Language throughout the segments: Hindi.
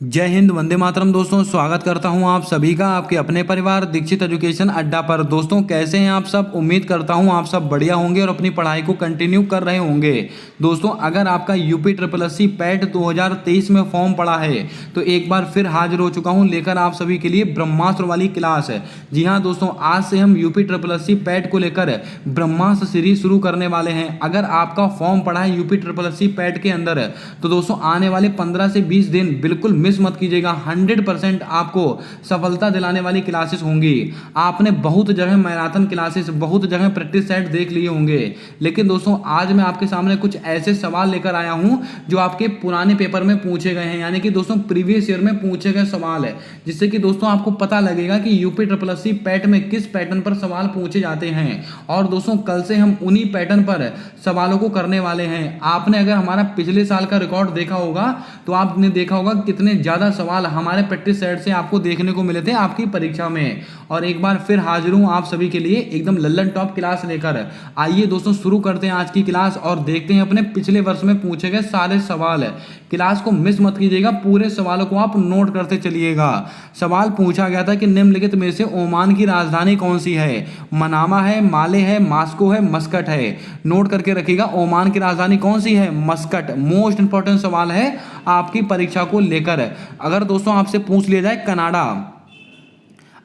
जय हिंद, वंदे मातरम। दोस्तों स्वागत करता हूं आप सभी का आपके अपने परिवार दीक्षित एजुकेशन अड्डा पर। दोस्तों कैसे हैं आप सब? उम्मीद करता हूं आप सब बढ़िया होंगे और अपनी पढ़ाई को कंटिन्यू कर रहे होंगे। दोस्तों अगर आपका यूपी ट्रिपल एससी पैट 2023 में फॉर्म पड़ा है तो एक बार फिर हाजिर हो चुका हूं लेकर आप सभी के लिए ब्रह्मास्त्र वाली क्लास है। जी हाँ दोस्तों, आज से हम यूपी ट्रिपल एससी पैट को लेकर ब्रह्मास्त्र सीरीज शुरू करने वाले हैं। अगर आपका फॉर्म पड़ा है यूपी ट्रिपल एससी पैट के अंदर तो दोस्तों आने वाले 15 से 20 दिन बिल्कुल मिस मत कीजिएगा। 100% आपको सफलता दिलाने वाली क्लासेस होंगी। आपने बहुत जगह मैराथन क्लासेस, बहुत जगह प्रैक्टिस सेट देख लिए होंगे, लेकिन दोस्तों आज मैं आपके सामने कुछ ऐसे सवाल लेकर आया हूं जो आपके पुराने पेपर में पूछे गए हैं, यानी कि दोस्तों प्रीवियस ईयर में पूछे गए सवाल है, जिससे कि दोस्तों आपको पता लगेगा कि यूपी ट्रिपल एससी पैट में किस पैटर्न पर सवाल पूछे जाते हैं। और दोस्तों कल से हम उन्हीं पैटर्न पर सवालों को करने वाले हैं। आपने अगर हमारा पिछले साल का रिकॉर्ड देखा होगा तो आपने देखा होगा कितने ज्यादा सवाल हमारे प्रैक्टिस सेट से आपको देखने को मिले थे आपकी परीक्षा में। और एक बार फिर हाजिर हूं आप सभी के लिए एकदम लल्लन टॉप क्लास लेकर। आइए दोस्तों शुरू करते हैं आज की क्लास और देखते हैं अपने पिछले वर्ष में पूछे गए सारे सवाल। क्लास को मिस मत कीजिएगा, पूरे सवालों को आप नोट करते चलिएगा। सवाल पूछा गया था कि निम्नलिखित में से ओमान की राजधानी कौन सी है? मनामा है, माले है, मास्को है, मस्कट है। नोट करके रखिएगा, ओमान की राजधानी कौन सी है? मस्कट। मोस्ट इंपॉर्टेंट सवाल है आपकी परीक्षा को लेकर। अगर दोस्तों आपसे पूछ लिया जाए कनाडा,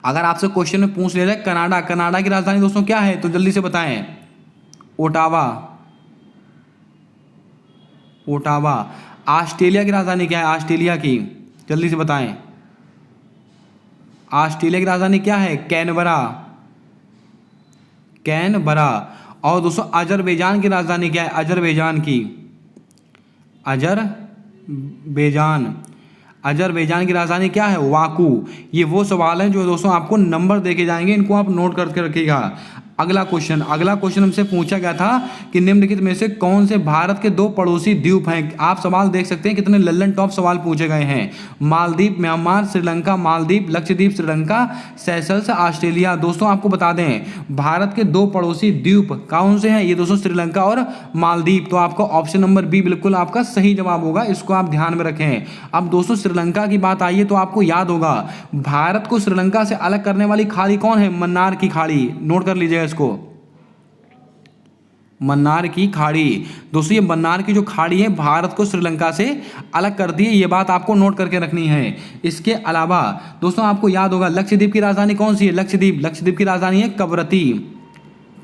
अगर आपसे क्वेश्चन में पूछ लिया जाए कनाडा, कनाडा की राजधानी दोस्तों क्या है? तो जल्दी से बताएं। Ottawa, Ottawa. ऑस्ट्रेलिया की राजधानी क्या है? ऑस्ट्रेलिया की, जल्दी से बताएं। ऑस्ट्रेलिया की राजधानी क्या है? Canberra, Canberra. और दोस्तों अजरबैजान की राजधानी क्या है? अजरबैजान की, अजरबैजान। अजरबैजान की राजधानी क्या है? वाकू। ये वो सवाल हैं जो दोस्तों आपको नंबर देके जाएंगे, इनको आप नोट करके रखिएगा। अगला क्वेश्चन हमसे पूछा गया था कि निम्नलिखित में से कौन से भारत के दो पड़ोसी द्वीप हैं? आप सवाल देख सकते हैं कितने लल्लन टॉप सवाल पूछे गए हैं। Maldives, Myanmar, Sri Lanka, Maldives, Lakshadweep, Sri Lanka, Seychelles, Australia. दोस्तों आपको बता दें भारत के दो पड़ोसी द्वीप कौन से हैं? ये दोस्तों श्रीलंका और मालदीव। तो आपका ऑप्शन नंबर बी बिल्कुल आपका सही जवाब होगा, इसको आप ध्यान में रखें। अब दोस्तों श्रीलंका की बात आई है तो आपको याद होगा भारत को श्रीलंका से अलग करने वाली खाड़ी कौन है? मन्नार की खाड़ी। नोट कर लीजिएगा इसको, मन्नार की खाड़ी। दोस्तों ये मन्नार की जो खाड़ी है भारत को श्रीलंका से अलग करती है, ये बात आपको नोट करके रखनी है। इसके अलावा दोस्तों आपको याद होगा लक्षद्वीप की राजधानी कौन सी है? लक्षद्वीप की राजधानी है कवरत्ती।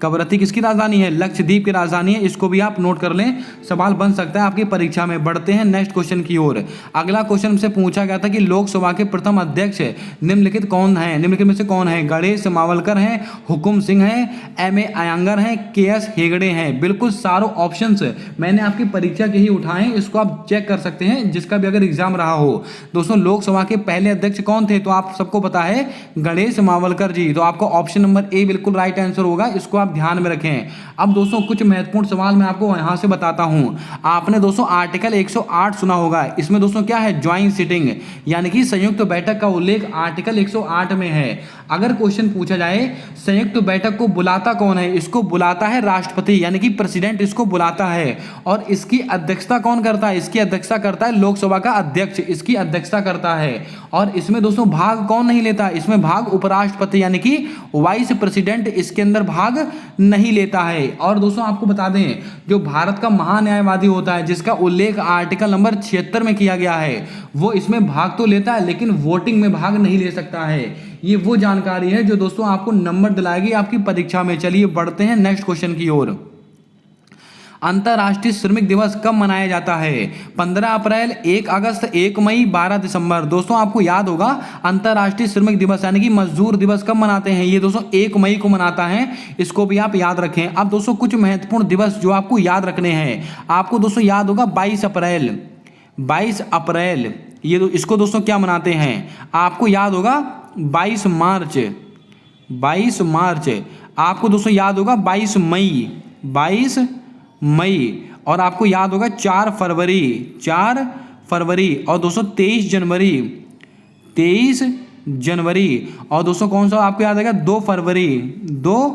कवरत्ती किसकी राजधानी है? लक्षद्वीप की राजधानी है। इसको भी आप नोट कर लें, सवाल बन सकता है आपकी परीक्षा में। बढ़ते हैं नेक्स्ट क्वेश्चन की ओर। अगला क्वेश्चन से पूछा गया था कि लोकसभा के प्रथम अध्यक्ष निम्नलिखित कौन है? निम्नलिखित में से कौन है? गणेश मावलकर हैं, हुकुम सिंह हैं, एम ए अयंगर हैं, के एस हेगड़े हैं। बिल्कुल सारों ऑप्शंस मैंने आपकी परीक्षा के ही उठाए हैं, इसको आप चेक कर सकते हैं जिसका भी अगर एग्जाम रहा हो। दोस्तों लोकसभा के पहले अध्यक्ष कौन थे? तो आप सबको पता है गणेश मावलकर जी। तो आपका ऑप्शन नंबर ए बिल्कुल राइट आंसर होगा, इसको ध्यान में रखें। अब दोस्तों कुछ महत्वपूर्ण सवाल मैं आपको यहां से बताता हूं। आपने दोस्तों आर्टिकल 108 सुना होगा, इसमें दोस्तों क्या है? ज्वाइंट सिटिंग, यानी कि संयुक्त बैठक का उल्लेख आर्टिकल 108 में है। अगर क्वेश्चन पूछा जाए संयुक्त बैठक को बुलाता कौन है? इसको बुलाता है राष्ट्रपति, यानी कि प्रेसिडेंट इसको बुलाता है। और इसकी अध्यक्षता कौन करता है? इसकी अध्यक्षता करता है लोकसभा का अध्यक्ष, इसकी अध्यक्षता करता है। और इसमें दोस्तों भाग कौन नहीं लेता? इसमें भाग उपराष्ट्रपति, यानी कि वाइस प्रेसिडेंट इसके अंदर भाग नहीं लेता है। और दोस्तों आपको बता दें जो भारत का महान्यायवादी होता है जिसका उल्लेख आर्टिकल नंबर 76 में किया गया है, वो इसमें भाग तो लेता है लेकिन वोटिंग में भाग नहीं ले सकता है। ये वो जानकारी है जो दोस्तों आपको नंबर दिलाएगी आपकी परीक्षा में। चलिए बढ़ते हैं नेक्स्ट क्वेश्चन की ओर। अंतर्राष्ट्रीय श्रमिक दिवस कब मनाया जाता है? 15 अप्रैल, 1 अगस्त, 1 मई, 12 दिसंबर। दोस्तों आपको याद होगा अंतर्राष्ट्रीय श्रमिक दिवस यानी कि मजदूर दिवस कब मनाते हैं? ये दोस्तों 1 मई को मनाता है, इसको भी आप याद रखें। अब दोस्तों कुछ महत्वपूर्ण दिवस जो आपको याद रखने हैं, आपको दोस्तों याद होगा 22 अप्रैल, 22 अप्रैल। ये इसको दोस्तों क्या मनाते हैं? आपको याद होगा 22 मार्च, 22 मार्च। आपको दोस्तों याद होगा 22 मई, 22 मई। और आपको याद होगा 4 फरवरी, 4 फरवरी। और दोस्तों 23 जनवरी, 23 जनवरी। और दोस्तों कौन सा आपको याद आएगा? 2 फरवरी, 2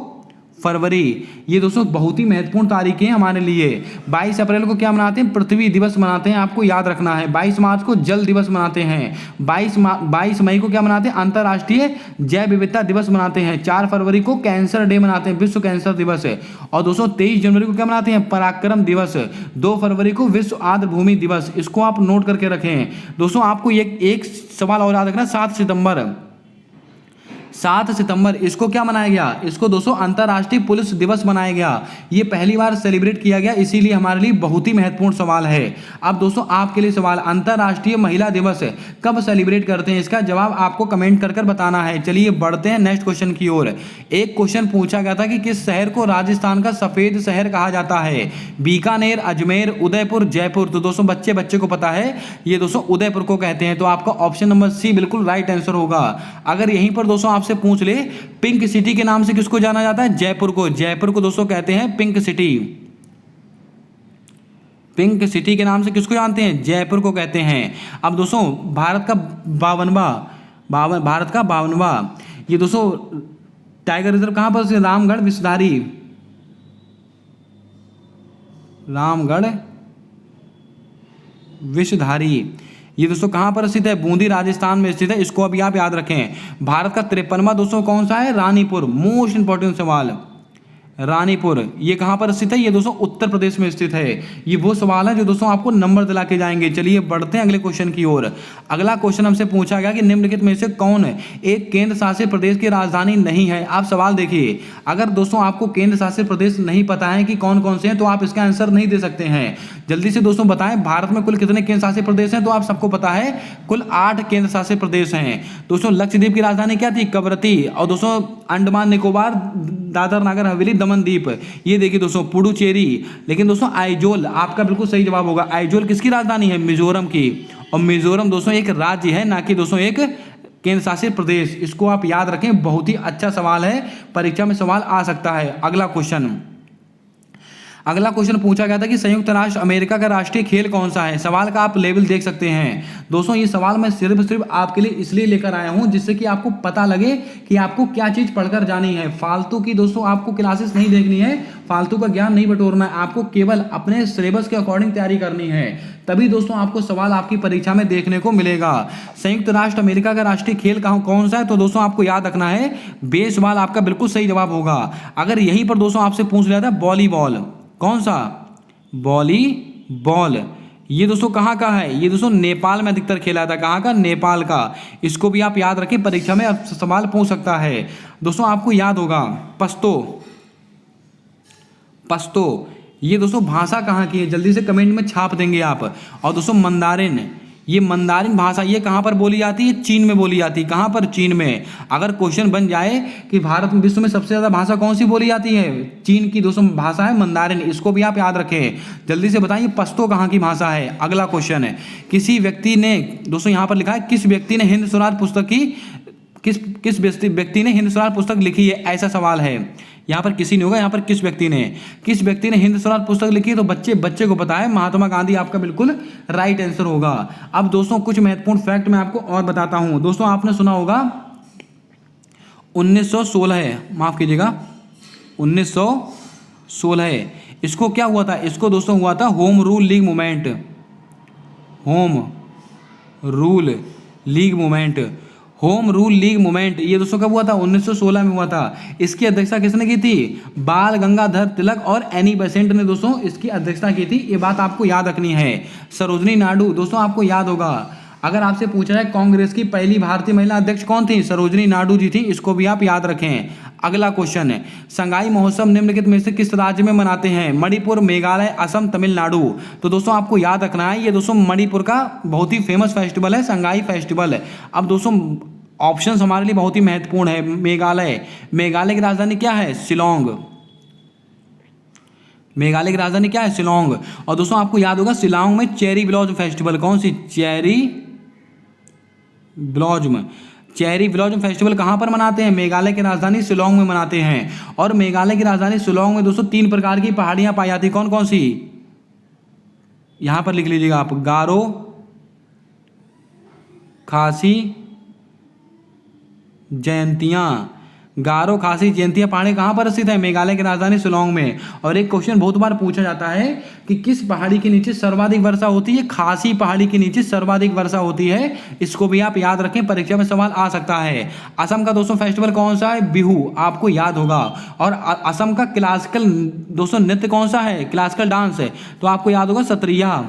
फरवरी। ये दोस्तों बहुत ही महत्वपूर्ण तारीखें हैं हमारे लिए। 22 अप्रैल को क्या मनाते हैं? पृथ्वी दिवस मनाते हैं, आपको याद रखना है। 22 मार्च को जल दिवस मनाते हैं। 22 मई को क्या मनाते हैं? अंतर्राष्ट्रीय जैव विविधता दिवस मनाते हैं। 4 फरवरी को कैंसर डे मनाते हैं, विश्व कैंसर दिवस है। और दोस्तों 23 जनवरी को क्या मनाते हैं? पराक्रम दिवस। 2 फरवरी को विश्व आर्द्र भूमि दिवस, इसको आप नोट करके रखें। दोस्तों आपको एक सवाल और याद रखना, 7 सितंबर इसको क्या मनाया गया? इसको दोस्तों अंतर्राष्ट्रीय पुलिस दिवस मनाया गया। ये पहली बार सेलिब्रेट किया गया, इसीलिए हमारे लिए बहुत ही महत्वपूर्ण सवाल है। अब दोस्तों आपके लिए सवाल, अंतर्राष्ट्रीय महिला दिवस कब सेलिब्रेट करते हैं? इसका जवाब आपको कमेंट कर कर बताना है। चलिए बढ़ते हैं नेक्स्ट क्वेश्चन की ओर। एक क्वेश्चन पूछा गया था कि किस शहर को राजस्थान का सफेद शहर कहा जाता है? बीकानेर, अजमेर, उदयपुर, जयपुर। तो दोस्तों बच्चे को पता है, ये दोस्तों उदयपुर को कहते हैं। तो आपका ऑप्शन नंबर सी बिल्कुल राइट आंसर होगा। अगर यहीं पर दोस्तों आपसे पूछ ले, पिंक सिटी के नाम से किसको जाना जाता है? जयपुर को। जयपुर को दोस्तों कहते हैं पिंक सिटी। पिंक सिटी के नाम से किसको जानते हैं? जयपुर को कहते हैं। अब दोस्तों भारत का 52वां ये दोस्तों टाइगर रिजर्व कहां पर? रामगढ़ विषधारी। रामगढ़ विषधारी ये दोस्तों कहां पर स्थित है? बूंदी राजस्थान में स्थित है। इसको अभी आप याद रखें। भारत का 53वां दोस्तों कौन सा है? रानीपुर। मोस्ट इंपॉर्टेंट सवाल, रानीपुर ये कहां पर स्थित है? ये दोस्तों उत्तर प्रदेश में स्थित है। ये वो सवाल है जो दोस्तों आपको नंबर दिला के जाएंगे। चलिए बढ़ते हैं अगले क्वेश्चन की ओर। अगला क्वेश्चन हमसे पूछा गया कि निम्नलिखित में से कौन एक केंद्र शासित प्रदेश की राजधानी नहीं है? आप सवाल देखिए, अगर दोस्तों आपको केंद्र शासित प्रदेश नहीं पता है कि कौन कौन से हैं, तो आप इसका आंसर नहीं दे सकते हैं। जल्दी से दोस्तों बताएं, भारत में कुल कितने केंद्र शासित प्रदेश हैं? तो आप सबको पता है, कुल 8 केंद्र शासित प्रदेश हैं। दोस्तों लक्षद्वीप की राजधानी क्या थी? कवरत्ती। और दोस्तों अंडमान निकोबार, दादर नागर हवेली, दमन दीप, ये देखिए दोस्तों पुडुचेरी। लेकिन दोस्तों आइजोल आपका बिल्कुल सही जवाब होगा। आइजोल किसकी राजधानी है? मिजोरम की। और मिजोरम दोस्तों एक राज्य है, ना कि दोस्तों एक केंद्र शासित प्रदेश। इसको आप याद रखें, बहुत ही अच्छा सवाल है, परीक्षा में सवाल आ सकता है। अगला क्वेश्चन पूछा गया था कि संयुक्त राष्ट्र अमेरिका का राष्ट्रीय खेल कौन सा है? सवाल का आप लेवल देख सकते हैं। दोस्तों ये सवाल मैं सिर्फ आपके लिए इसलिए लेकर आया हूं जिससे कि आपको पता लगे कि आपको क्या चीज पढ़कर जानी है। फालतू की दोस्तों आपको क्लासेस नहीं देखनी है, फालतू का ज्ञान नहीं बटोरना है, आपको केवल अपने सिलेबस के अकॉर्डिंग तैयारी करनी है। तभी दोस्तों आपको सवाल आपकी परीक्षा में देखने को मिलेगा। संयुक्त राष्ट्र अमेरिका का राष्ट्रीय खेल कौन सा है? तो दोस्तों आपको याद रखना है, बेसबॉल आपका बिल्कुल सही जवाब होगा। अगर यहीं पर दोस्तों आपसे पूछ लिया था वॉलीबॉल, कौन सा? वॉलीबॉल ये दोस्तों कहाँ का है? ये दोस्तों नेपाल में अधिकतर खेला था। कहाँ का? नेपाल का। इसको भी आप याद रखें, परीक्षा में सवाल पूछ सकता है। दोस्तों आपको याद होगा पश्तो ये दोस्तों भाषा कहाँ की है? जल्दी से कमेंट में छाप देंगे आप। और दोस्तों मंदारिन, ये मंदारिन भाषा ये कहाँ पर बोली जाती है? चीन में बोली जाती है। कहाँ पर? चीन में। अगर क्वेश्चन बन जाए कि भारत में विश्व में सबसे ज़्यादा भाषा कौन सी बोली जाती है? चीन की दोस्तों भाषा है मंदारिन। इसको भी आप याद रखें। जल्दी से बताइए पश्तो कहाँ की भाषा है? अगला क्वेश्चन है, किसी व्यक्ति ने दोस्तों यहाँ पर लिखा है, किस व्यक्ति ने हिंद स्वराज पुस्तक की किस व्यक्ति ने हिंद स्वराज पुस्तक लिखी है? ऐसा सवाल है। यहाँ पर किसी ने होगा, यहाँ पर किस व्यक्ति ने हिंद स्वराज पुस्तक लिखी है? तो बच्चे को पता है, महात्मा गांधी आपका बिल्कुल राइट आंसर होगा। अब दोस्तों कुछ महत्वपूर्ण फैक्ट मैं आपको और बताता हूं। दोस्तों आपने सुना होगा 1916 है, माफ कीजिएगा 1916 है। इसको क्या हुआ था? इसको दोस्तों हुआ था होम रूल लीग मूवमेंट। ये दोस्तों कब हुआ था? 1916 में हुआ था। इसकी अध्यक्षता किसने की थी? बाल गंगाधर तिलक और एनी बेसेंट ने दोस्तों इसकी अध्यक्षता की थी। ये बात आपको याद रखनी है। सरोजनी नायडू दोस्तों आपको याद होगा। अगर आपसे पूछा जाए कांग्रेस की पहली भारतीय महिला अध्यक्ष कौन थी? सरोजनी नायडू जी थी। इसको भी आप याद रखें। अगला क्वेश्चन है, संगाई महोत्सव निम्नलिखित में से किस राज्य में मनाते हैं? मणिपुर, मेघालय, असम, तमिलनाडु। तो दोस्तों आपको याद रखना है, ये दोस्तों मणिपुर का बहुत ही फेमस फेस्टिवल है, संगाई फेस्टिवल। अब दोस्तों ऑप्शंस हमारे लिए बहुत ही महत्वपूर्ण है। मेघालय की राजधानी क्या है? शिलोंग। मेघालय की राजधानी क्या है? शिलोंग। और दोस्तों आपको याद होगा शिलोंग में चेरी ब्लॉसम फेस्टिवल, कौन सी? चेरी ब्लॉसम फेस्टिवल कहाँ पर मनाते हैं? मेघालय की राजधानी शिलोंग में मनाते हैं। और मेघालय की राजधानी शिलोंग में दोस्तों 3 प्रकार की पहाड़ियां पाई जाती, कौन कौन सी? यहां पर लिख लीजिएगा आप, गारो, खासी, जयंतियां। गारो खासी जयंतिया पहाड़ी कहाँ पर स्थित है? मेघालय की राजधानी शिलोंग में। और एक क्वेश्चन बहुत बार पूछा जाता है कि किस पहाड़ी के नीचे सर्वाधिक वर्षा होती है? खासी पहाड़ी के नीचे सर्वाधिक वर्षा होती है। इसको भी आप याद रखें, परीक्षा में सवाल आ सकता है। असम का दोस्तों फेस्टिवल कौन सा है? बिहू, आपको याद होगा। और असम का क्लासिकल दोस्तों नृत्य कौन सा है? क्लासिकल डांस है, तो आपको याद होगा सत्रिया।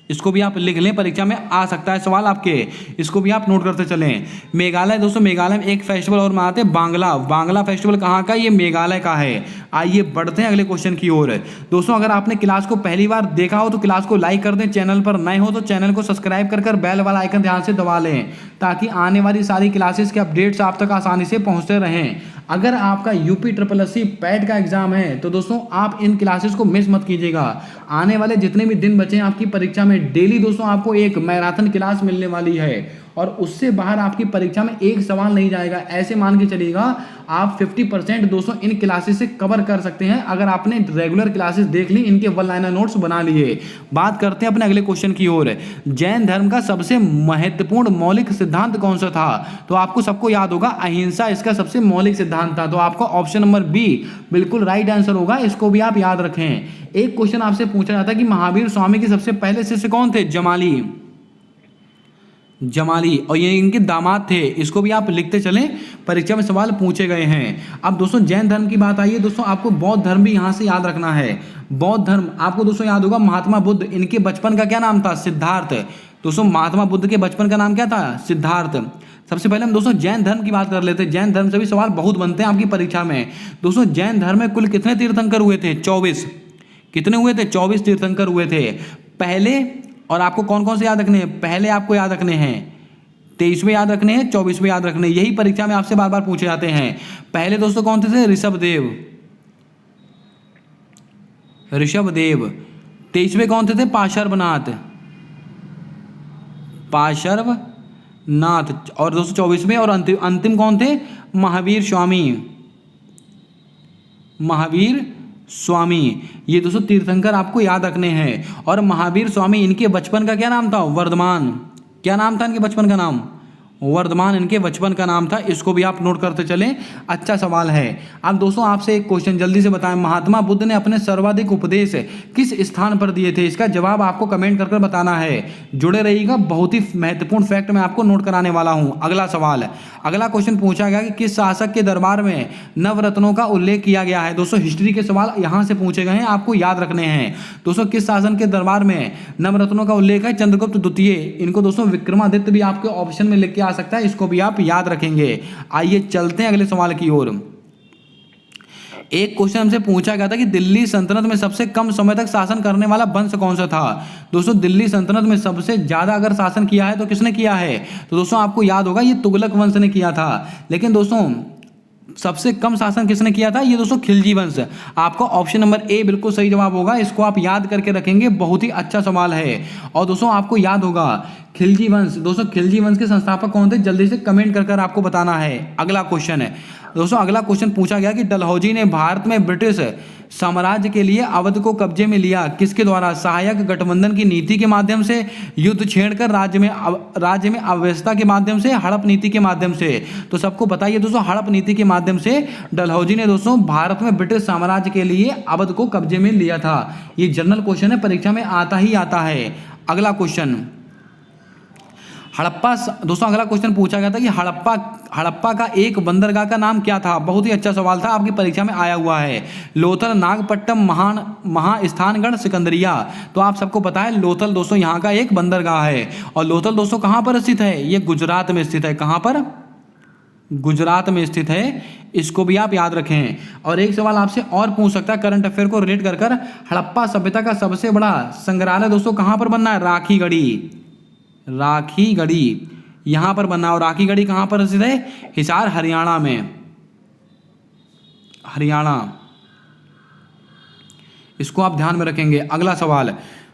इसको भी आप लिख लें, परीक्षा में आ सकता है सवाल आपके, इसको भी आप नोट करते चलें। मेघालय दोस्तों, मेघालय में एक फेस्टिवल और मनाते हैं, बांग्ला। बांग्ला फेस्टिवल कहाँ का? ये मेघालय का है। आइए बढ़ते हैं अगले क्वेश्चन की ओर। दोस्तों अगर आपने क्लास को पहली बार देखा हो तो क्लास को लाइक कर दें, चैनल पर नए हो तो चैनल को सब्सक्राइब कर बेल वाला आइकन ध्यान से दबा लें, ताकि आने वाली सारी क्लासेस के अपडेट्स आप तक आसानी से पहुँचते रहें। अगर आपका यूपी SSSC पैट का एग्जाम है तो दोस्तों आप इन क्लासेस को मिस मत कीजिएगा। आने वाले जितने भी दिन बचे हैं आपकी परीक्षा में, डेली दोस्तों आपको एक मैराथन क्लास मिलने वाली है, और उससे बाहर आपकी परीक्षा में एक सवाल नहीं जाएगा। ऐसे मान के चलिएगा आप 50% दोस्तों इन क्लासेस से कवर कर सकते हैं, अगर आपने रेगुलर क्लासेस देख ली, इनके वन लाइनर नोट्स बना लिए। बात करते हैं अपने अगले क्वेश्चन की ओर। जैन धर्म का सबसे महत्वपूर्ण मौलिक सिद्धांत कौन सा था? तो आपको सबको याद होगा अहिंसा इसका सबसे मौलिक सिद्धांत था। तो आपका ऑप्शन नंबर बी बिल्कुल राइट आंसर होगा, इसको भी आप याद रखें। एक क्वेश्चन आपसे पूछा जाता है कि महावीर स्वामी के सबसे पहले शिष्य कौन थे? जमाली। जमाली, और ये इनके दामाद थे, इसको भी आप लिखते चलें, परीक्षा में सवाल पूछे गए हैं। अब दोस्तों जैन धर्म की बात आई है, दोस्तों आपको बौद्ध धर्म भी यहाँ से याद रखना है। बौद्ध धर्म आपको दोस्तों याद होगा, महात्मा बुद्ध, इनके बचपन का क्या नाम था? सिद्धार्थ। दोस्तों महात्मा बुद्ध के बचपन का नाम क्या था? सिद्धार्थ। सबसे पहले हम दोस्तों जैन धर्म की बात कर लेते हैं। जैन धर्म से भी सवाल बहुत बनते हैं आपकी परीक्षा में। दोस्तों जैन धर्म में कुल कितने तीर्थंकर हुए थे? 24। कितने हुए थे? 24 तीर्थंकर हुए थे पहले। और आपको कौन कौन से याद रखने हैं? पहले आपको याद रखने हैं 23वें याद रखने हैं, 24वें याद रखने हैं, यही परीक्षा में आपसे बार बार पूछे जाते हैं। पहले दोस्तों कौन थे? ऋषभदेव। ऋषभदेव। 23वें कौन थे? पार्श्वनाथ। पार्श्वनाथ। और दोस्तों 24वें और अंतिम कौन थे? महावीर स्वामी। महावीर स्वामी। ये दोस्तों तीर्थंकर आपको याद रखने हैं। और महावीर स्वामी, इनके बचपन का क्या नाम था? वर्धमान। क्या नाम था इनके बचपन का नाम? वर्धमान इनके बचपन का नाम था, इसको भी आप नोट करते चलें, अच्छा सवाल है। अब दोस्तों आपसे एक क्वेश्चन जल्दी से बताएं, महात्मा बुद्ध ने अपने सर्वाधिक उपदेश किस स्थान पर दिए थे? इसका जवाब आपको कमेंट कर बताना है। जुड़े रहिएगा, बहुत ही महत्वपूर्ण फैक्ट मैं आपको नोट कराने वाला हूं। अगला सवाल, अगला क्वेश्चन पूछा गया कि किस शासक के दरबार में नवरत्नों का उल्लेख किया गया है? दोस्तों हिस्ट्री के सवाल यहां से पूछे गए हैं, आपको याद रखने हैं। दोस्तों किस शासन के दरबार में नवरत्नों का उल्लेख है? चंद्रगुप्त द्वितीय। इनको दोस्तों विक्रमादित्य भी आपके ऑप्शन में लिख के आ सकता है, इसको भी आप याद रखेंगे। आइए चलते हैं अगले सवाल की ओर। एक क्वेश्चन हमसे पूछा गया था कि दिल्ली सल्तनत में सबसे कम समय तक शासन करने वाला वंश कौन सा था? दोस्तों दिल्ली सल्तनत में सबसे ज्यादा अगर शासन किया है तो किसने किया है? तो दोस्तों आपको याद होगा ये तुगलक वंश ने किया था। लेकिन दोस्तों सबसे कम शासन किसने किया था? ये दोस्तों खिलजी वंश। आपका ऑप्शन नंबर ए बिल्कुल सही जवाब होगा, इसको आप याद करके रखेंगे, बहुत ही अच्छा सवाल है। और दोस्तों आपको याद होगा खिलजी वंश, दोस्तों खिलजी वंश के संस्थापक कौन थे? जल्दी से कमेंट कर आपको बताना है। अगला क्वेश्चन है दोस्तों, अगला क्वेश्चन पूछा गया कि डलहौजी ने भारत में ब्रिटिश साम्राज्य के लिए अवध को कब्जे में लिया किसके द्वारा? सहायक गठबंधन की नीति के माध्यम से, युद्ध छेड़कर, राज्य में अव्यवस्था के माध्यम से, हड़प नीति के माध्यम से? तो सबको बताइए दोस्तों, हड़प नीति के माध्यम से डलहौजी ने दोस्तों भारत में ब्रिटिश साम्राज्य के लिए अवध को कब्जे में लिया था। ये जनरल क्वेश्चन है, परीक्षा में आता ही आता है। अगला क्वेश्चन, हड़प्पा। दोस्तों अगला क्वेश्चन पूछा गया था कि हड़प्पा का एक बंदरगाह का नाम क्या था? बहुत ही अच्छा सवाल था, आपकी परीक्षा में आया हुआ है। लोथल, नागपट्टनम, महास्थानगढ़, सिकंदरिया। तो आप सबको पता है लोथल दोस्तों यहाँ का एक बंदरगाह है। और लोथल दोस्तों कहाँ पर स्थित है? ये गुजरात में स्थित है। कहाँ पर? गुजरात में स्थित है, इसको भी आप याद रखें। और एक सवाल आपसे और पूछ सकता है करंट अफेयर को रिलेट कर हड़प्पा सभ्यता का सबसे बड़ा संग्रहालय दोस्तों कहाँ पर बनना है? राखीगढ़ी। राखीगढ़ी यहां पर बनना। और राखीगढ़ी कहां पर स्थित है? हिसार, हरियाणा में। हरियाणा, इसको आप ध्यान में रखेंगे। अगला सवाल,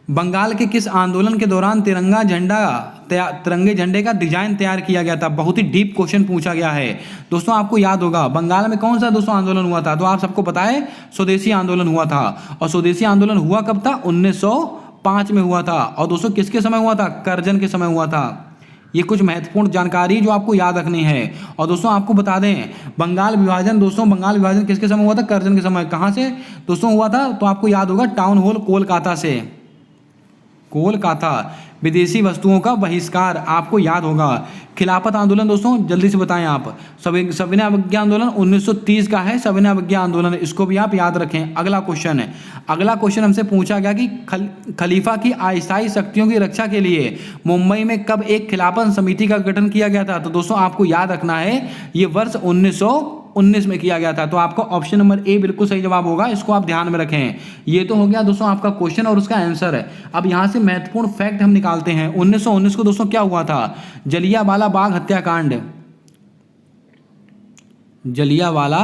बंगाल के किस आंदोलन के दौरान तिरंगे झंडे का डिजाइन तैयार किया गया था? बहुत ही डीप क्वेश्चन पूछा गया है। दोस्तों आपको याद होगा बंगाल में कौन सा दोस्तों आंदोलन हुआ था? तो आप सबको पता है स्वदेशी आंदोलन हुआ था। और स्वदेशी आंदोलन हुआ कब था? 1905 में हुआ था। और दोस्तों किसके समय हुआ था? करजन के समय हुआ था। ये कुछ महत्वपूर्ण जानकारी जो आपको याद रखनी है। और दोस्तों आपको बता दें, बंगाल विभाजन, दोस्तों बंगाल विभाजन किसके समय हुआ था? कर्जन के समय। कहाँ से दोस्तों हुआ था? तो आपको याद होगा टाउन हॉल कोलकाता से। कोलकाता। विदेशी वस्तुओं का बहिष्कार आपको याद होगा। खिलाफत आंदोलन दोस्तों जल्दी से बताएं आप। सविनय अवज्ञा आंदोलन 1930 का है, सविनय अवज्ञा आंदोलन, इसको भी आप याद रखें। अगला क्वेश्चन है, अगला क्वेश्चन हमसे पूछा गया कि खलीफा की अस्थायी शक्तियों की रक्षा के लिए मुंबई में कब एक खिलाफत समिति का गठन किया गया था? तो दोस्तों आपको याद रखना है, ये वर्ष 1919 में किया गया था। तो आपका ऑप्शन नंबर ए बिल्कुल सही जवाब होगा, इसको आप ध्यान में रखें। ये तो हो गया दोस्तों आपका क्वेश्चन और उसका आंसर है। अब यहां से महत्वपूर्ण फैक्ट हम निकालते हैं। 1919 को दोस्तों क्या हुआ था? जलियांवाला बाग हत्याकांड। जलियांवाला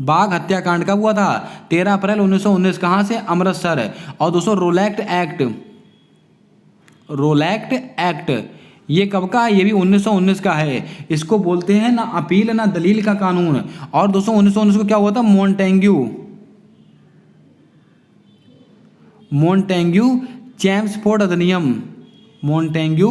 बाग हत्याकांड कब हुआ था? 13 अप्रैल 1919। कहां से? अमृतसर। और दोस्तों रोलैक्ट एक्ट, रोलैक्ट एक्ट ये कब का? ये भी 1919 का है। इसको बोलते हैं ना अपील ना दलील का कानून। और दोस्तों 1919 को क्या हुआ था? मोंटेग्यू चेम्सफोर्ड अधिनियम। मोंटेग्यू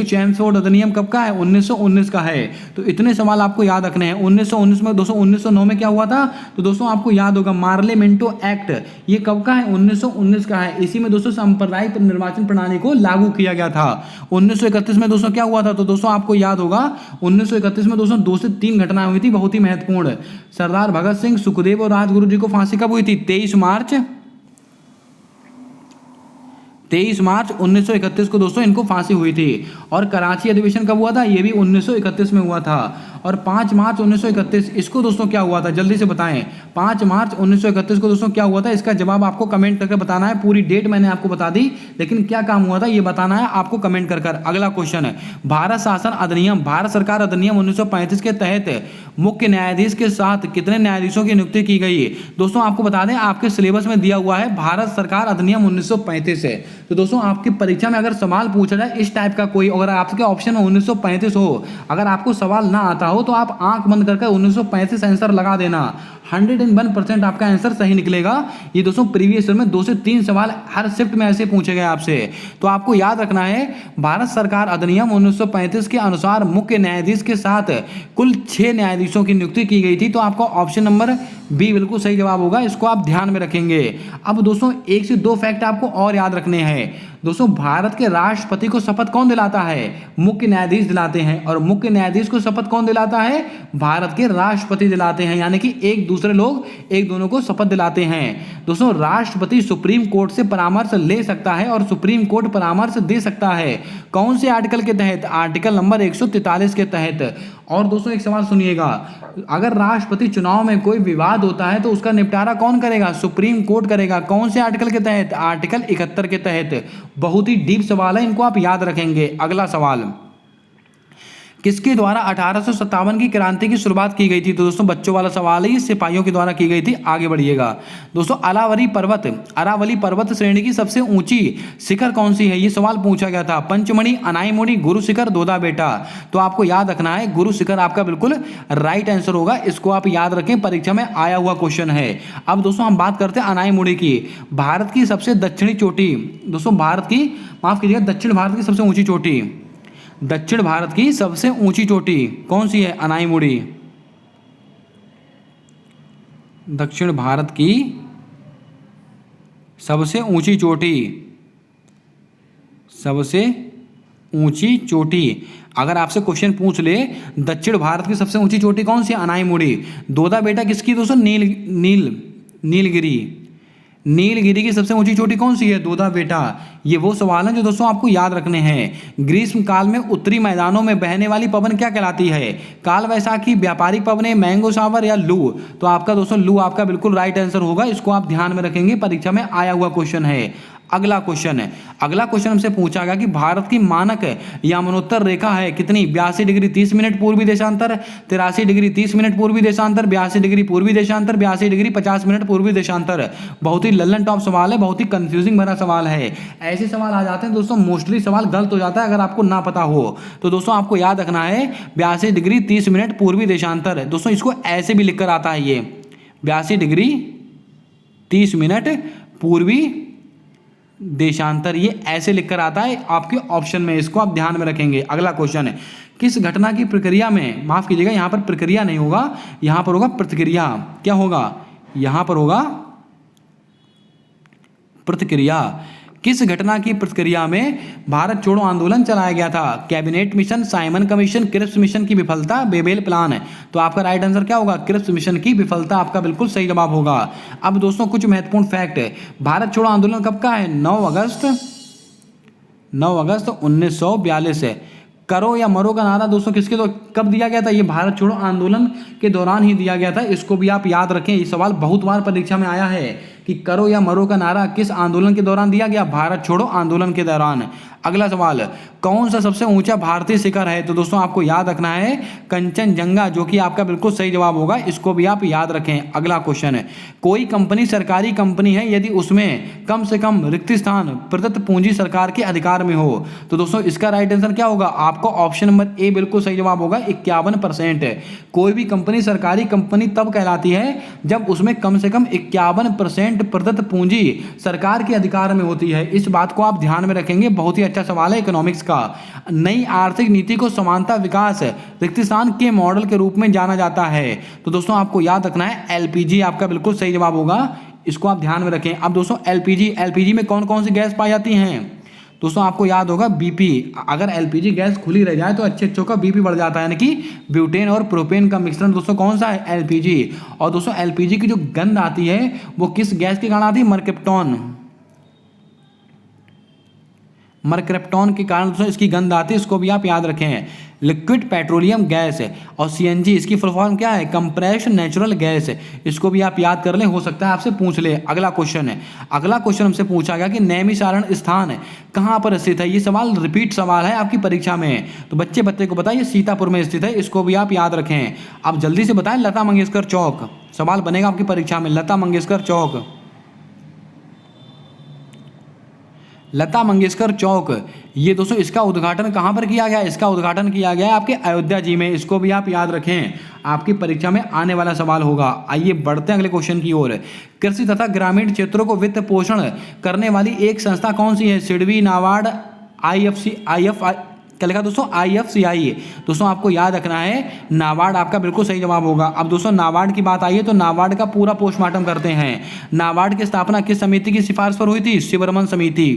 चेम्सफोर्ड अधिनियम कब का है? 1919 का है। तो इतने सवाल आपको याद रखने हैं। 1919 में दोस्तों 1909 में क्या हुआ था? तो दोस्तों आपको याद होगा मार्लियामेंटो एक्ट, ये कब का है? 1919 का है। इसी में दोस्तों सांप्रदायिक निर्वाचन प्रणाली को लागू किया गया था। 1931 में दोस्तों क्या हुआ था? तो दोस्तों आपको याद होगा 1931 में दोस्तों 2 से 3 घटनाएं हुई थी बहुत ही महत्वपूर्ण। सरदार भगत सिंह, सुखदेव और राजगुरु जी को फांसी कब हुई थी? 23 मार्च 1931 को दोस्तों इनको फांसी हुई थी। और कराची अधिवेशन कब हुआ था? ये भी 1931 में हुआ था। और 5 मार्च 1931 इसको दोस्तों क्या हुआ था? जल्दी से बताएं। 5 मार्च 1931 को दोस्तों क्या हुआ था? इसका जवाब आपको कमेंट करके बताना है। पूरी डेट मैंने आपको बता दी, लेकिन क्या काम हुआ था ये बताना है आपको कमेंट कर। अगला क्वेश्चन है, भारत शासन अधिनियम, भारत सरकार अधिनियम 1935 के तहत मुख्य न्यायाधीश के साथ कितने न्यायाधीशों की नियुक्ति की गई? दोस्तों आपको बता दें, आपके सिलेबस में दिया हुआ है भारत सरकार अधिनियम 1935 है। तो दोस्तों आपकी परीक्षा में अगर सवाल पूछा जाए इस टाइप का कोई, अगर आपके ऑप्शन में 1935 हो, अगर आपको सवाल ना आता हो तो आप आंख बंद करके 1935 आंसर लगा देना। 101% आपका आंसर सही निकलेगा। ये दोस्तों प्रीवियस ईयर में 2 से 3 सवाल हर शिफ्ट में ऐसे पूछे गए आपसे। तो आपको याद रखना है, भारत सरकार अधिनियम 1935 के अनुसार मुख्य न्यायाधीश के साथ कुल 6 न्यायाधीशों की नियुक्ति की गई थी। तो आपका ऑप्शन नंबर बी बिल्कुल सही जवाब होगा, इसको आप ध्यान में रखेंगे। अब दोस्तों 1 से 2 फैक्ट आपको और याद रखने हैं। दोस्तों भारत के राष्ट्रपति को शपथ कौन दिलाता है? मुख्य न्यायाधीश दिलाते हैं। और मुख्य न्यायाधीश को शपथ कौन दिलाता है? भारत के राष्ट्रपति दिलाते हैं। यानी कि एक दूसरे लोग एक दोनों को शपथ दिलाते हैं। दोस्तों राष्ट्रपति सुप्रीम कोर्ट से परामर्श ले सकता है और सुप्रीम कोर्ट परामर्श दे सकता है। कौन से आर्टिकल के तहत? आर्टिकल नंबर 143 के तहत। और दोस्तों एक सवाल सुनिएगा, अगर राष्ट्रपति चुनाव में कोई विवाद होता है तो उसका निपटारा कौन करेगा? सुप्रीम कोर्ट करेगा। कौन से आर्टिकल के तहत? आर्टिकल 71 के तहत। बहुत ही डीप सवाल है, इनको आप याद रखेंगे। अगला सवाल, किसके द्वारा 1857 की क्रांति की शुरुआत की गई थी? तो दोस्तों बच्चों वाला सवाल है, ये सिपाहियों के द्वारा की गई थी। आगे बढ़िएगा दोस्तों, अरावली पर्वत श्रेणी की सबसे ऊंची शिखर कौन सी है? ये सवाल पूछा गया था। पंचमढ़ी, अनाईमुड़ी, गुरु शिखर, दोदा बेटा। तो आपको याद रखना है गुरु शिखर आपका बिल्कुल राइट आंसर होगा, इसको आप याद रखें, परीक्षा में आया हुआ क्वेश्चन है। अब दोस्तों हम बात करते हैं अनाईमुड़ी की। भारत की सबसे दक्षिणी चोटी, दोस्तों भारत की, माफ कीजिएगा, दक्षिण भारत की सबसे ऊंची चोटी, दक्षिण भारत की सबसे ऊंची चोटी कौन सी है? अनाईमुड़ी। दक्षिण भारत की सबसे ऊंची चोटी, सबसे ऊंची चोटी। अगर आपसे क्वेश्चन पूछ ले दक्षिण भारत की सबसे ऊंची चोटी कौन सी? अनाईमुड़ी। दोदा बेटा किसकी दोस्तों? नीलगिरी की सबसे ऊंची चोटी कौन सी है? दोदा बेटा। ये वो सवाल है जो दोस्तों आपको याद रखने हैं। ग्रीष्म काल में उत्तरी मैदानों में बहने वाली पवन क्या कहलाती है? काल वैसाखी, व्यापारिक पवनें, मैंगो शावर या लू? तो आपका दोस्तों लू आपका बिल्कुल राइट आंसर होगा, इसको आप ध्यान में रखेंगे, परीक्षा में आया हुआ क्वेश्चन है। अगला क्वेश्चन है, अगला क्वेश्चन हमसे पूछा गया कि भारत की मानक यमुनोत्तर रेखा है कितनी? 82 डिग्री 30 मिनट पूर्वी देशांतर, 83 डिग्री 30 मिनट पूर्वी देशांतर, 82 डिग्री पूर्वी देशांतर, 82 डिग्री 50 मिनट पूर्वी देशांतर। बहुत ही लल्लन टॉप सवाल है, बहुत ही कंफ्यूजिंग भरा सवाल है। ऐसे सवाल आ जाते हैं दोस्तों, मोस्टली सवाल गलत हो जाता है अगर आपको ना पता हो। तो दोस्तों आपको याद रखना है 82 डिग्री 30 मिनट पूर्वी देशांतर। दोस्तों इसको ऐसे भी लिखकर आता है, ये 82 डिग्री 30 मिनट पूर्वी देशांतर, ये ऐसे लिखकर आता है आपके ऑप्शन में, इसको आप ध्यान में रखेंगे। अगला क्वेश्चन है, किस घटना की प्रक्रिया में, माफ कीजिएगा यहाँ पर प्रक्रिया नहीं होगा, यहाँ पर होगा प्रतिक्रिया। क्या होगा, यहाँ पर होगा प्रतिक्रिया। किस घटना की प्रतिक्रिया में भारत छोड़ो आंदोलन चलाया गया था? Cabinet Mission, Simon Commission, Cripps Mission की विफलता, बेबेल प्लान है। तो आपका राइट आंसर क्या होगा, क्रिप्स मिशन की विफलता आपका बिल्कुल सही जवाब होगा। अब दोस्तों कुछ महत्वपूर्ण फैक्ट है, भारत छोड़ो आंदोलन कब का है? 9 अगस्त 1942 है। करो या मरो का नारा दोस्तों किसके तो कब दिया गया था? ये भारत छोड़ो आंदोलन के दौरान ही दिया गया था। इसको भी आप याद रखें, ये सवाल बहुत बार परीक्षा में आया है कि करो या मरो का नारा किस आंदोलन के दौरान दिया गया? भारत छोड़ो आंदोलन के दौरान। अगला सवाल, कौन सा सबसे ऊंचा भारतीय शिखर है? तो दोस्तों आपको याद रखना है कंचनजंगा, जो कि आपका बिल्कुल सही जवाब होगा, इसको भी आप याद रखें। अगला क्वेश्चन है, कोई कंपनी सरकारी कंपनी है यदि उसमें कम से कम रिक्त स्थान प्रदत्त पूंजी सरकार के अधिकार में हो? तो दोस्तों इसका राइट आंसर क्या होगा? आपका ऑप्शन नंबर ए बिल्कुल सही जवाब होगा, 51% है। कोई भी कंपनी सरकारी कंपनी तब कहलाती है जब उसमें कम से कम 51% प्रदत्त पूंजी सरकार के अधिकार में होती है। इस बात को आप ध्यान में रखेंगे, बहुत ही अच्छा सवाल है इकोनॉमिक्स का। नई आर्थिक नीति को समानता विकास रिक्त स्थान के मॉडल के रूप में जाना जाता है। तो दोस्तों आपको याद रखना है एलपीजी आपका बिल्कुल सही जवाब होगा, इसको आप ध्यान में रखें। अब दोस्तों एलपीजी में कौन कौन सी गैस पाई जाती हैं? दोस्तों आपको याद होगा बीपी, अगर एलपीजी गैस खुली रह जाए तो अच्छे का बीपी बढ़ जाता है, यानी कि ब्यूटेन और प्रोपेन का मिश्रण दोस्तों कौन सा है? एलपीजी। और दोस्तों एलपीजी की जो गंध आती है वो किस गैस के कारण आती है? मरक्रिप्टॉन के कारण दोस्तों इसकी गंध आती है, इसको भी आप याद रखें। लिक्विड पेट्रोलियम गैस है और सीएनजी, इसकी फुल फॉर्म क्या है? कंप्रेस्ड नेचुरल गैस है, इसको भी आप याद कर लें, हो सकता है आपसे पूछ ले। अगला क्वेश्चन है, अगला क्वेश्चन हमसे पूछा गया कि नैमिषारण स्थान है कहाँ पर स्थित है? ये सवाल रिपीट सवाल है आपकी परीक्षा में, तो बच्चे को बताइए सीतापुर में स्थित है, इसको भी आप याद रखें। आप जल्दी से बताएं, लता मंगेशकर चौक, सवाल बनेगा आपकी परीक्षा में, लता मंगेशकर चौक, लता मंगेशकर चौक। ये दोस्तों इसका उद्घाटन कहाँ पर किया गया? इसका उद्घाटन किया गया है आपके अयोध्या जी में, इसको भी आप याद रखें, आपकी परीक्षा में आने वाला सवाल होगा। आइए बढ़ते हैं अगले क्वेश्चन की ओर। कृषि तथा ग्रामीण क्षेत्रों को वित्त पोषण करने वाली एक संस्था कौन सी है? सिडबी, नाबार्ड, क्या लिखा दोस्तों? IFCI। दोस्तों आपको याद रखना है नाबार्ड आपका बिल्कुल सही जवाब होगा। अब दोस्तों नाबार्ड की बात आई है तो नाबार्ड का पूरा पोस्टमार्टम करते हैं। नाबार्ड की स्थापना किस समिति की सिफारिश पर हुई थी? शिवरमन समिति,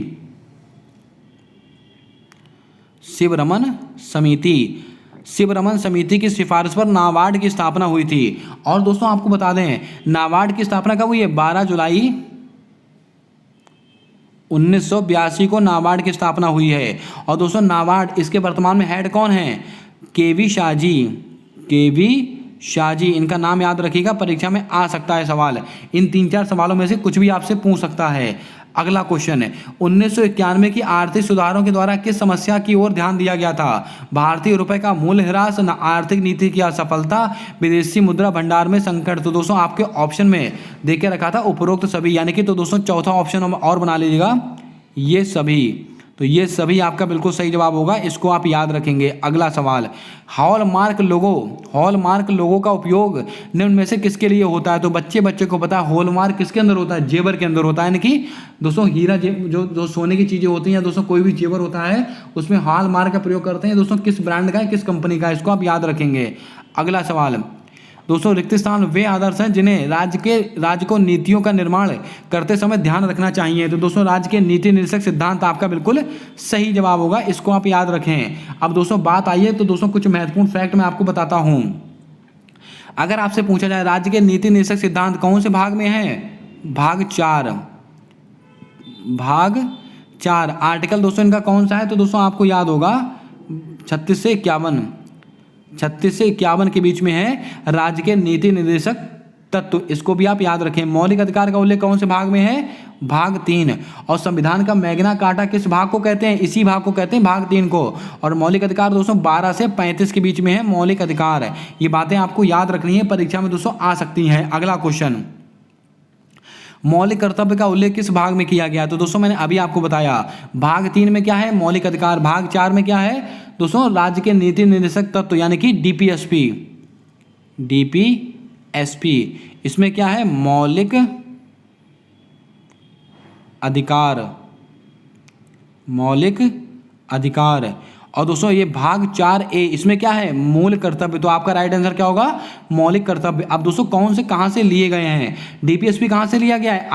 शिवरमन समिति की सिफारिश पर नाबार्ड की स्थापना हुई थी। और दोस्तों आपको बता दें नाबार्ड की स्थापना कब हुई है? 12 जुलाई 1982 को नाबार्ड की स्थापना हुई है। और दोस्तों नाबार्ड इसके वर्तमान में हेड कौन है? केवी शाहजी, इनका नाम याद रखिएगा, परीक्षा में आ सकता है सवाल। इन 3-4 सवालों में से कुछ भी आपसे पूछ सकता है। अगला क्वेश्चन है, 1991 की आर्थिक सुधारों के द्वारा किस समस्या की ओर ध्यान दिया गया था? भारतीय रुपए का मूल्य ह्रास, आर्थिक नीति की असफलता, विदेशी मुद्रा भंडार में संकट। तो दोस्तों आपके ऑप्शन में देके रखा था उपरोक्त सभी, यानी कि तो दोस्तों चौथा ऑप्शन और बना लीजिएगा, ये सभी। तो ये सभी आपका बिल्कुल सही जवाब होगा, इसको आप याद रखेंगे। अगला सवाल, हॉलमार्क लोगो का उपयोग निम्न में से किसके लिए होता है? तो बच्चे को पता है हॉलमार्क किसके अंदर होता है? जेवर के अंदर होता है, यानी कि दोस्तों हीरा जो सोने की चीज़ें होती हैं या दोस्तों कोई भी जेवर होता है उसमें हॉलमार्क का प्रयोग करते हैं। दोस्तों किस ब्रांड का है, किस कंपनी का है, इसको आप याद रखेंगे। अगला सवाल, दोस्तों रिक्त स्थान वे आदर्श हैं जिन्हें राज्य को नीतियों का निर्माण करते समय ध्यान रखना चाहिए। तो दोस्तों राज्य के नीति निर्देशक सिद्धांत आपका बिल्कुल सही जवाब होगा, इसको आप याद रखें। अब दोस्तों बात आई है तो दोस्तों कुछ महत्वपूर्ण फैक्ट मैं आपको बताता हूं। अगर आपसे पूछा जाए राज्य के नीति निर्देशक सिद्धांत कौन से भाग में है? भाग 4 आर्टिकल दोस्तों इनका कौन सा है? तो दोस्तों आपको याद होगा 36 से 51 के बीच में है राज्य के नीति निर्देशक तत्व, इसको भी आप याद रखें। मौलिक अधिकार का उल्लेख कौन से भाग में है? भाग 3। और संविधान का मैग्ना कार्टा किस भाग को कहते हैं? इसी भाग को कहते हैं, भाग 3 को। और मौलिक अधिकार दोस्तों 12 से 35 के बीच में है मौलिक अधिकार। ये बातें आपको याद रखनी है, परीक्षा में दोस्तों आ सकती हैं। अगला क्वेश्चन, मौलिक कर्तव्य का उल्लेख किस भाग में किया गया? तो दोस्तों मैंने अभी आपको बताया, भाग 3 में क्या है? मौलिक अधिकार। भाग 4 में क्या है दोस्तों? राज्य के नीति निर्देशक तत्व, यानी कि DPSP। इसमें क्या है? मौलिक अधिकार। मौलिक अधिकार। और दोस्तों ये भाग 4A इसमें क्या है, मूल कर्तव्य। तो आपका राइट आंसर क्या होगा, मौलिक कर्तव्य। अब दोस्तों कौन से कहाँ से लिए गए हैं, डीपीएसपी कहाँ से लिया गया है,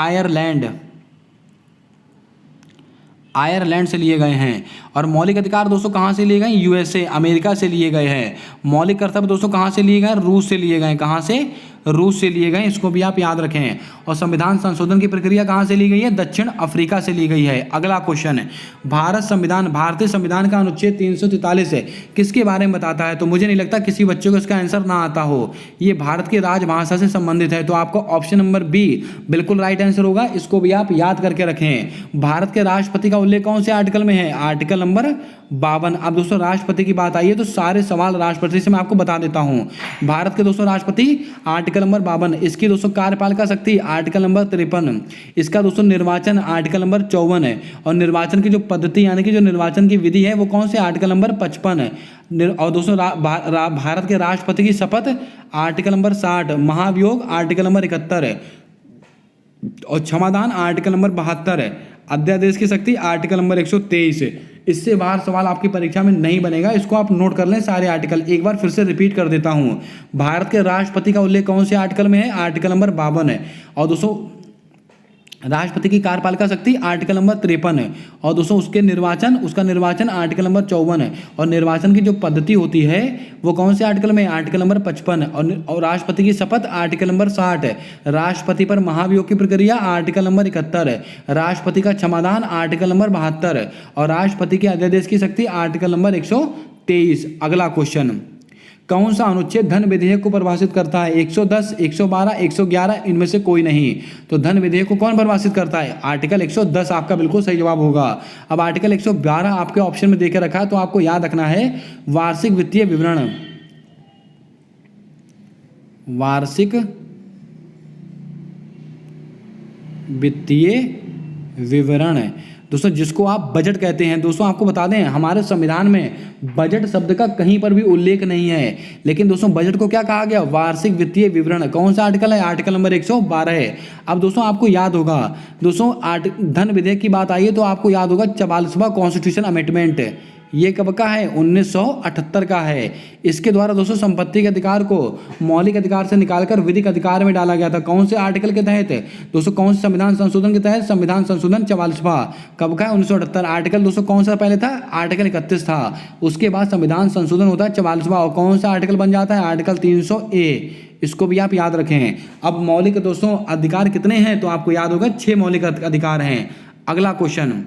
आयरलैंड से लिए गए हैं। और मौलिक अधिकार दोस्तों कहाँ से लिए गए, यूएसए अमेरिका से लिए गए हैं। मौलिक कर्तव्य दोस्तों कहाँ से लिए गए, रूस से लिए गए। कहाँ से, रूस से लिए गए, इसको भी आप याद रखें। और संविधान संशोधन की प्रक्रिया कहाँ से ली गई है, दक्षिण अफ्रीका से ली गई है। अगला क्वेश्चन है, भारतीय संविधान का अनुच्छेद 343 है किसके बारे में बताता है। तो मुझे नहीं लगता किसी बच्चे को इसका आंसर ना आता हो। ये भारत की राजभाषा से संबंधित है। तो आपको ऑप्शन नंबर बी बिल्कुल राइट आंसर होगा, इसको भी आप याद करके रखें। भारत के राष्ट्रपति का उल्लेख कौन से आर्टिकल में है, आर्टिकल नंबर 52। अब दोस्तों राष्ट्रपति की बात आई है तो सारे सवाल राष्ट्रपति से मैं आपको बता देता हूं। भारत के दोस्तों राष्ट्रपति आर्टिकल नंबर 52, इसकी दोस्तों कार्यपालिका शक्ति आर्टिकल नंबर 53, इसका दोस्तों निर्वाचन आर्टिकल नंबर 54 है। और निर्वाचन की जो पद्धति यानी कि जो निर्वाचन की विधि है वो कौन से, आर्टिकल नंबर 55 है। और दोस्तों भारत के राष्ट्रपति की शपथ आर्टिकल नंबर 60, महाभियोग आर्टिकल नंबर 71 है, और क्षमादान आर्टिकल नंबर 72 है, अध्यादेश की शक्ति आर्टिकल नंबर 123 है। इससे बाहर सवाल आपकी परीक्षा में नहीं बनेगा, इसको आप नोट कर लें सारे आर्टिकल। एक बार फिर से रिपीट कर देता हूं, भारत के राष्ट्रपति का उल्लेख कौन से आर्टिकल में है, आर्टिकल नंबर 52 है। और दोस्तों राष्ट्रपति की कार्यपालिका शक्ति आर्टिकल नंबर 53 है। और दोस्तों उसका निर्वाचन आर्टिकल नंबर 54 है। और निर्वाचन की जो पद्धति होती है वो कौन से आर्टिकल में, आर्टिकल नंबर 55 है। और राष्ट्रपति की शपथ आर्टिकल नंबर 60 है। राष्ट्रपति पर महाभियोग की प्रक्रिया आर्टिकल नंबर 71 है। राष्ट्रपति का क्षमादान आर्टिकल नंबर 72 है। और राष्ट्रपति के अध्यादेश की शक्ति आर्टिकल नंबर 123। अगला क्वेश्चन, कौन सा अनुच्छेद धन विधेयक को परिभाषित करता है, 110, 112, 111, इनमें से कोई नहीं। तो धन विधेयक को कौन परिभाषित करता है, आर्टिकल 110 आपका बिल्कुल सही जवाब होगा। अब आर्टिकल 112 आपके ऑप्शन में देकर रखा है तो आपको याद रखना है वार्षिक वित्तीय विवरण, वार्षिक वित्तीय विवरण दोस्तों, जिसको आप बजट कहते हैं। दोस्तों आपको बता दें हमारे संविधान में बजट शब्द का कहीं पर भी उल्लेख नहीं है, लेकिन दोस्तों बजट को क्या कहा गया, वार्षिक वित्तीय विवरण। कौन सा आर्टिकल है, आर्टिकल नंबर 112 है। अब दोस्तों आपको याद होगा, दोस्तों धन विधेयक की बात आई है तो आपको याद होगा 44वां कॉन्स्टिट्यूशन अमेंडमेंट, ये कब का है, 1978 का है। इसके द्वारा दोस्तों संपत्ति के अधिकार को मौलिक अधिकार से निकालकर विधिक अधिकार में डाला गया था। कौन से आर्टिकल के तहत, दोस्तों कौन से संविधान संशोधन के तहत, संविधान संशोधन 44वां कब का है, 1978। आर्टिकल दोस्तों कौन सा पहले था, आर्टिकल 31 था। उसके बाद संविधान संशोधन होता है 44वां, और कौन सा आर्टिकल बन जाता है, आर्टिकल 300A। इसको भी आप याद रखें। अब मौलिक दोस्तों अधिकार कितने हैं, तो आपको याद होगा 6 मौलिक अधिकार हैं। अगला क्वेश्चन,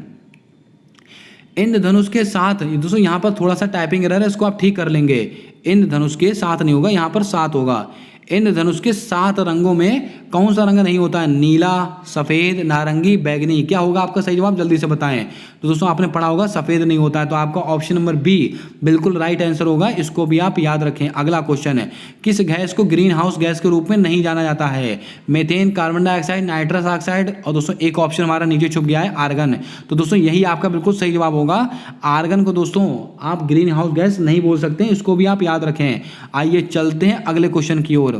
इंद्रधनुष के साथ, दोस्तों यहाँ पर थोड़ा सा टाइपिंग एरर है, इसको आप ठीक कर लेंगे। इंद्रधनुष के साथ नहीं होगा, यहाँ पर 7 होगा। इंद्रधनुष के 7 रंगों में कौन सा रंग नहीं होता है, नीला, सफेद, नारंगी, बैगनी। क्या होगा आपका सही जवाब, जल्दी से बताएं। तो दोस्तों आपने पढ़ा होगा सफेद नहीं होता है, तो आपका ऑप्शन नंबर बी बिल्कुल राइट आंसर होगा, इसको भी आप याद रखें। अगला क्वेश्चन है, किस गैस को ग्रीन हाउस गैस के रूप में नहीं जाना जाता है, methane, carbon dioxide, nitrous oxide, और दोस्तों एक ऑप्शन हमारा नीचे छुप गया है, आर्गन। तो दोस्तों यही आपका बिल्कुल सही जवाब होगा। आर्गन को दोस्तों आप ग्रीन हाउस गैस नहीं बोल सकते, इसको भी आप याद रखें। आइए चलते हैं अगले क्वेश्चन की ओर।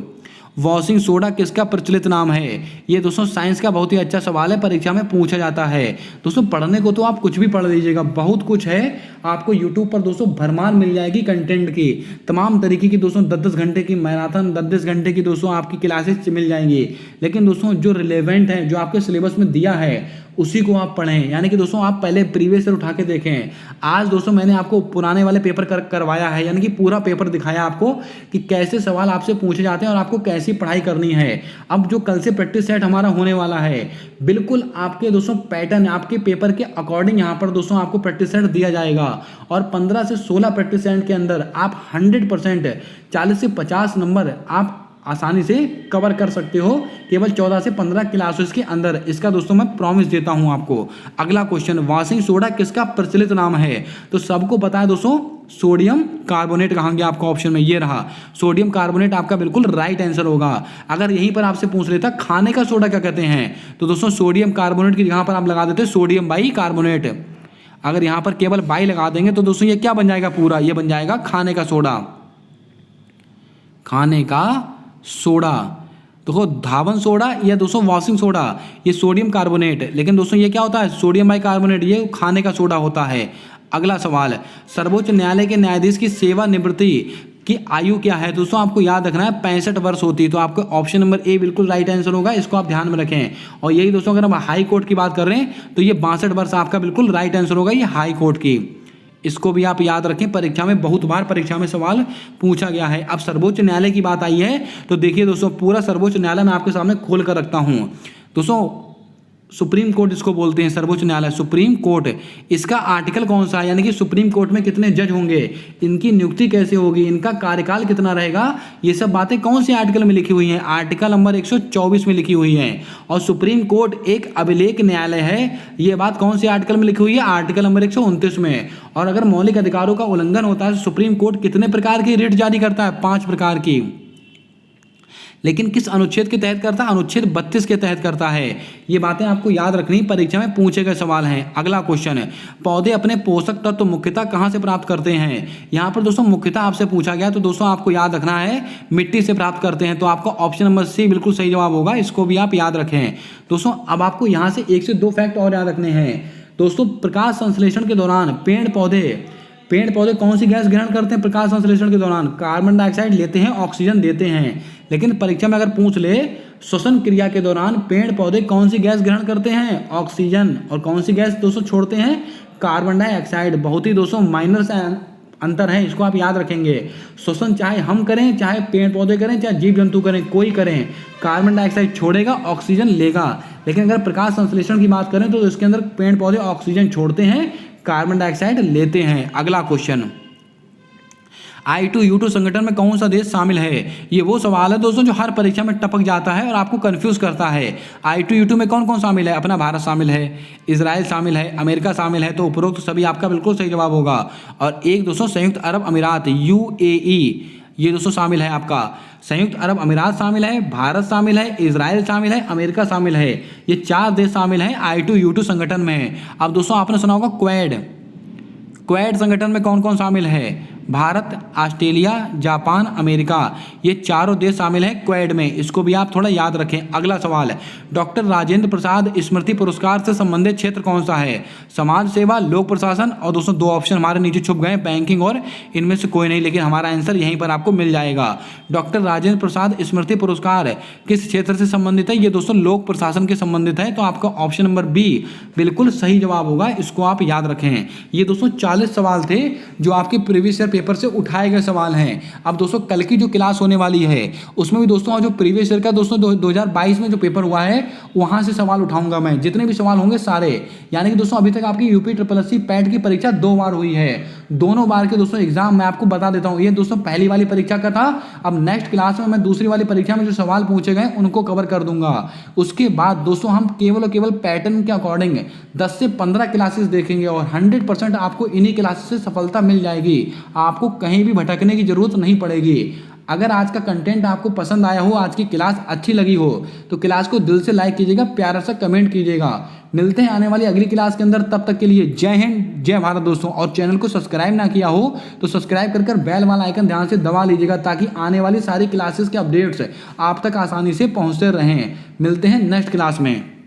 वॉशिंग सोडा किसका प्रचलित नाम है, ये दोस्तों साइंस का बहुत ही अच्छा सवाल है, परीक्षा में पूछा जाता है। दोस्तों पढ़ने को तो आप कुछ भी पढ़ लीजिएगा, बहुत कुछ है, आपको यूट्यूब पर दोस्तों भरमार मिल जाएगी कंटेंट की, तमाम तरीके की दोस्तों 10-10 घंटे की मैराथन, 10-10 घंटे की दोस्तों आपकी क्लासेस मिल जाएंगी। लेकिन दोस्तों जो रिलेवेंट है, जो आपके सिलेबस में दिया है उसी को आप पढ़ें, यानी कि दोस्तों आप पहले प्रीवियस ईयर उठा के देखें। आज दोस्तों मैंने आपको पुराने वाले पेपर करवाया है, यानी कि पूरा पेपर दिखाया आपको कि कैसे सवाल आपसे पूछे जाते हैं और आपको कैसी पढ़ाई करनी है। अब जो कल से प्रैक्टिस सेट हमारा होने वाला है, बिल्कुल आपके दोस्तों पैटर्न, आपके पेपर के अकॉर्डिंग यहाँ पर दोस्तों आपको प्रैक्टिस सेट दिया जाएगा। और 15 से 16 प्रैक्टिस सेट के अंदर आप 100% 40 से 50 नंबर आप आसानी से कवर कर सकते हो, केवल 14 से 15 क्लासेस के अंदर। इसका दोस्तों मैं प्रॉमिस देता हूं आपको। अगला क्वेश्चन, वॉशिंग सोडा किसका प्रचलित नाम है, तो सबको पता है दोस्तों सोडियम कार्बोनेट कहाँ गया आपका ऑप्शन में, ये रहा सोडियम कार्बोनेट आपका बिल्कुल राइट आंसर होगा। अगर यहीं पर आपसे पूछ लेता खाने का सोडा क्या कहते हैं, तो दोस्तों सोडियम कार्बोनेट की जगह पर आप लगा देते सोडियम बाई कार्बोनेट। अगर यहाँ पर केवल बाई लगा देंगे तो दोस्तों ये क्या बन जाएगा, पूरा ये बन जाएगा खाने का सोडा, खाने का सोडा। देखो धावन सोडा या दोस्तों वॉशिंग सोडा, ये सोडियम कार्बोनेट, लेकिन दोस्तों ये क्या होता है, सोडियम बाइकार्बोनेट, ये खाने का सोडा होता है। अगला सवाल, सर्वोच्च न्यायालय के न्यायाधीश की सेवानिवृत्ति की आयु क्या है? दोस्तों आपको याद रखना है 65 वर्ष होती है। तो आपको ऑप्शन नंबर ए बिल्कुल राइट आंसर होगा, इसको आप ध्यान में रखें। और यही दोस्तों अगर हम हाई कोर्ट की बात कर रहे हैं तो ये 62 वर्ष आपका बिल्कुल राइट आंसर होगा, ये हाई कोर्ट की। इसको भी आप याद रखें, परीक्षा में बहुत बार परीक्षा में सवाल पूछा गया है। अब सर्वोच्च न्यायालय की बात आई है तो देखिए दोस्तों, पूरा सर्वोच्च न्यायालय मैं आपके सामने खोल कर रखता हूँ। दोस्तों सुप्रीम कोर्ट इसको बोलते हैं, सर्वोच्च न्यायालय सुप्रीम कोर्ट। इसका आर्टिकल कौन सा है, यानी कि सुप्रीम कोर्ट में कितने जज होंगे, इनकी नियुक्ति कैसे होगी, इनका कार्यकाल कितना रहेगा, ये सब बातें कौन से आर्टिकल में लिखी हुई हैं? आर्टिकल नंबर 124 में लिखी हुई हैं। और सुप्रीम कोर्ट एक अभिलेख न्यायालय है, ये बात कौन से आर्टिकल में लिखी हुई है? आर्टिकल नंबर 129 में। और अगर मौलिक अधिकारों का उल्लंघन होता है तो सुप्रीम कोर्ट कितने प्रकार की रिट जारी करता है? 5 प्रकार की। लेकिन किस अनुच्छेद के तहत करता है? अनुच्छेद 32 के तहत करता है। ये बातें आपको याद रखनी, परीक्षा में पूछे गए सवाल हैं। अगला क्वेश्चन है, पौधे अपने पोषक तत्व मुख्यतः कहाँ से प्राप्त करते हैं? यहाँ पर दोस्तों मुख्यतः आपसे पूछा गया, तो दोस्तों आपको याद रखना है मिट्टी से प्राप्त करते हैं। तो आपका ऑप्शन नंबर सी बिल्कुल सही जवाब होगा, इसको भी आप याद रखें। दोस्तों अब आपको यहाँ से 1 से 2 फैक्ट और याद रखने हैं। दोस्तों प्रकाश संश्लेषण के दौरान पेड़ पौधे कौन सी गैस ग्रहण करते हैं? प्रकाश संश्लेषण के दौरान कार्बन डाइऑक्साइड लेते हैं, ऑक्सीजन देते हैं। लेकिन परीक्षा में अगर पूछ ले श्वसन क्रिया के दौरान पेड़ पौधे कौन सी गैस ग्रहण करते हैं? ऑक्सीजन। और कौन सी गैस दोस्तों छोड़ते हैं? Carbon dioxide. बहुत ही दोस्तों माइनर से अंतर है, इसको आप याद रखेंगे। श्वसन चाहे हम करें, चाहे पेड़ पौधे करें, चाहे जीव जंतु करें, कोई करें, कार्बन डाइऑक्साइड छोड़ेगा, ऑक्सीजन लेगा। लेकिन अगर प्रकाश संश्लेषण की बात करें तो इसके अंदर पेड़ पौधे ऑक्सीजन छोड़ते हैं, कार्बन डाइऑक्साइड लेते हैं। अगला क्वेश्चन, I2U2 संगठन में कौन सा देश शामिल है? ये वो सवाल है दोस्तों जो हर परीक्षा में टपक जाता है और आपको कंफ्यूज करता है। I2U2 में कौन कौन शामिल है? अपना भारत शामिल है, इजराइल शामिल है, अमेरिका शामिल है। तो उपरोक्त सभी आपका बिल्कुल सही जवाब होगा। और एक दोस्तों संयुक्त अरब अमीरात UAE, ये दोस्तों शामिल है आपका। संयुक्त अरब अमीरात शामिल है, भारत शामिल है, इजराइल शामिल है, अमेरिका शामिल है। ये 4 देश शामिल हैं I2U2 संगठन में। अब दोस्तों आपने सुना होगा क्वेड संगठन में कौन कौन शामिल है? भारत, ऑस्ट्रेलिया, जापान, अमेरिका, ये चारों देश शामिल हैं क्वेड में। इसको भी आप थोड़ा याद रखें। अगला सवाल है, डॉक्टर राजेंद्र प्रसाद स्मृति पुरस्कार से संबंधित क्षेत्र कौन सा है? समाज सेवा, लोक प्रशासन। और दोस्तों 2 ऑप्शन हमारे नीचे छुप गए, बैंकिंग और इनमें से कोई नहीं, लेकिन हमारा आंसर यहीं पर आपको मिल जाएगा। डॉक्टर राजेंद्र प्रसाद स्मृति पुरस्कार किस क्षेत्र से संबंधित है? ये दोस्तों लोक प्रशासन के संबंधित है। तो आपका ऑप्शन नंबर बी बिल्कुल सही जवाब होगा, इसको आप याद रखें। ये दोस्तों 40 सवाल थे जो आपके प्रीवियस ईयर पेपर से उठाए गए सवाल हैं। अब दोस्तों कल की जो क्लास होने वाली है उसमें भी दोस्तों जो प्रीवियस ईयर का दोस्तों 2022 में जो पेपर हुआ है वहां से सवाल उठाऊंगा मैं, जितने भी सवाल होंगे सारे। यानी कि दोस्तों अभी तक आपकी UPSSC पैट की परीक्षा 2 बार हुई है। दोनों बार के दोस्तों एग्जाम मैं आपको बता देता हूँ। ये दोस्तों पहली वाली परीक्षा का था। अब नेक्स्ट क्लास में मैं दूसरी वाली परीक्षा में जो सवाल पूछे गए उनको कवर कर दूंगा। उसके बाद दोस्तों हम केवल और केवल पैटर्न के अकॉर्डिंग 10 से 15 क्लासेस देखेंगे और 100% आपको इन्हीं क्लासेस से सफलता मिल जाएगी। आपको कहीं भी भटकने की जरूरत नहीं पड़ेगी। अगर आज का कंटेंट आपको पसंद आया हो, आज की क्लास अच्छी लगी हो, तो क्लास को दिल से लाइक कीजिएगा, प्यारा सा कमेंट कीजिएगा। मिलते हैं आने वाली अगली क्लास के अंदर, तब तक के लिए जय हिंद, जय भारत दोस्तों। और चैनल को सब्सक्राइब ना किया हो तो सब्सक्राइब कर बेल वाला आइकन ध्यान से दबा लीजिएगा, ताकि आने वाली सारी क्लासेस के अपडेट्स आप तक आसानी से पहुंचते रहें। मिलते हैं नेक्स्ट क्लास में।